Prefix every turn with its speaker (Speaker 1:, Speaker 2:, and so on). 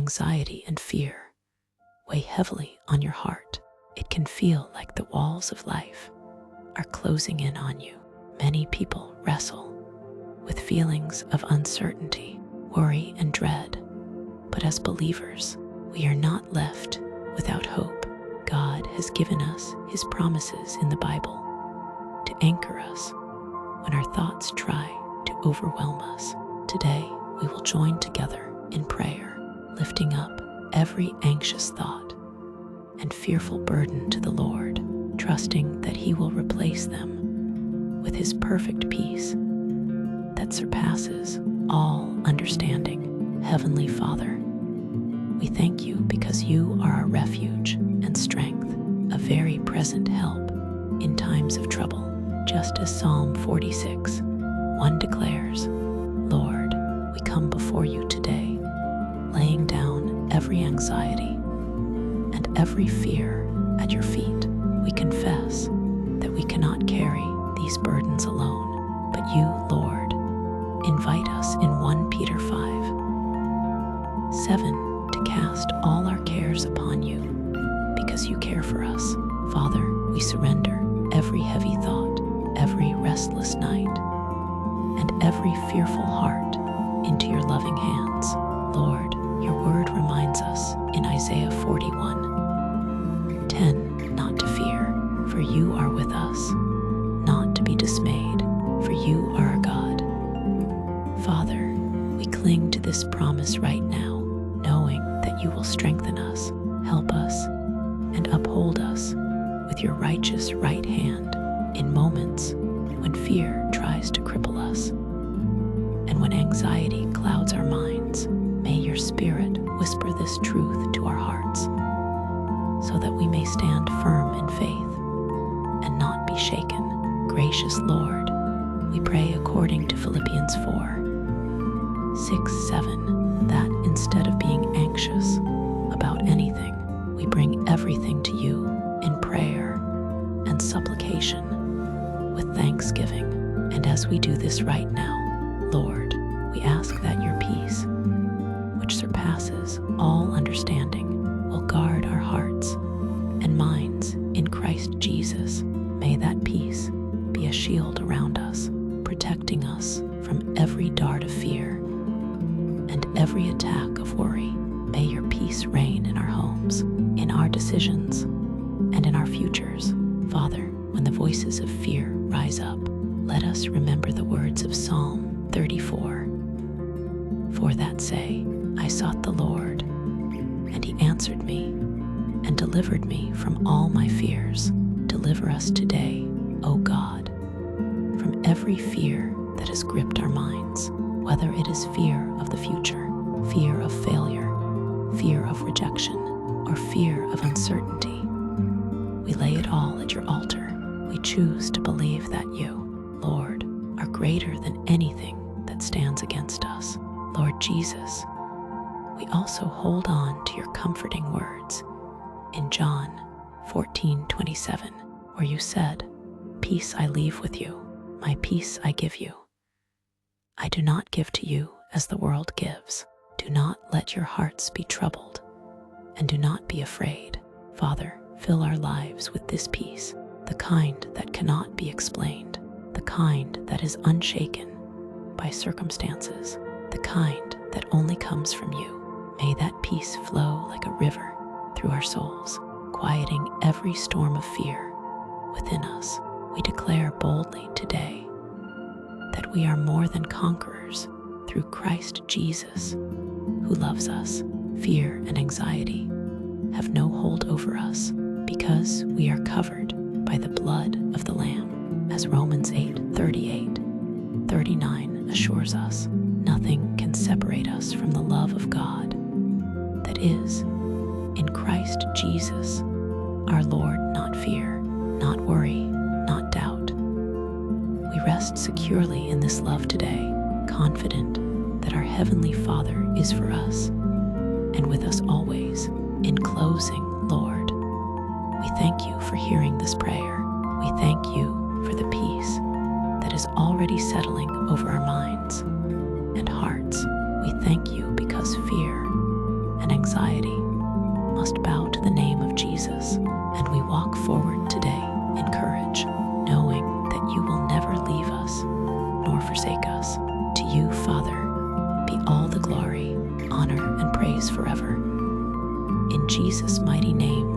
Speaker 1: anxiety and fear weigh heavily on your heart, it can feel like the walls of life are closing in on you. Many people wrestle with feelings of uncertainty, worry, and dread. But as believers, we are not left without hope. God has given us His promises in the Bible to anchor us when our thoughts try to overwhelm us. Today, we will join together in prayer, lifting up every anxious thought and fearful burden to the Lord, trusting that He will replace them with His perfect peace that surpasses all understanding. Heavenly Father, we thank You because You are our refuge and strength, a very present help in times of trouble. Just as Psalm 46:1 declares, Lord, we come before You today, laying down every anxiety and every fear at Your feet. We confess that we cannot carry these burdens alone, but You, Lord, invite us in 1 Peter 5:7 to cast all our cares upon You because You care for us. Father, we surrender every heavy thought, every restless night, and every fearful heart into Your loving hands. Lord, Your word reminds us in Isaiah 41:10 not to fear, for You are with us, not to be dismayed, for You are our God. Father, we cling to this promise right now, knowing that You will strengthen us, help us, and uphold us with Your righteous right hand in moments when fear tries to cripple us. And when anxiety clouds our minds, may Your Spirit whisper this truth to our hearts, so that we may stand firm in faith and not be shaken. Gracious Lord, we pray according to Philippians 4:6-7, that instead of being anxious about anything, we bring everything to You in prayer and supplication with thanksgiving. And as we do this right now, Lord, we ask that Your peace, which surpasses all understanding, will guard our hearts and minds in Christ Jesus. May that peace be a shield around us, protecting us from every dart of fear and every attack of worry. May Your peace reign in our homes, in our decisions, and in our futures. Father, when the voices of fear rise up, let us remember the words of Psalm 34:4 that say, I sought the Lord, and He answered me and delivered me from all my fears. Deliver us today, O God, from every fear that has gripped our minds, whether it is fear of the future, fear of failure, fear of rejection, or fear of uncertainty. We lay it all at Your altar. We choose to believe that You, Lord, are greater than anything that stands against us. Lord Jesus, we also hold on to Your comforting words in John 14:27, where You said, Peace I leave with you, my peace I give you. I do not give to you as the world gives. Do not let your hearts be troubled, and do not be afraid. Father, fill our lives with this peace, the kind that cannot be explained, the kind that is unshaken by circumstances, the kind that only comes from You. May that peace flow like a river through our souls, quieting every storm of fear within us. We declare boldly today that we are more than conquerors through Christ Jesus, who loves us. Fear and anxiety have no hold over us because we are covered by the blood of the Lamb. As Romans 8:38-39 assures us, nothing can separate us from the love of God that is in Christ Jesus, our Lord. Not fear, not worry, not doubt. We rest securely in this love today, confident that our Heavenly Father is for us and with us always. In closing, Lord, we thank You for hearing this prayer. We thank You for the peace that is already settling over our minds and hearts. We thank You because fear and anxiety must bow to the name of Jesus, and we walk forward today in courage, knowing that you will never leave us nor forsake us. To you, Father, be all the glory, honor, and praise forever. In Jesus' mighty name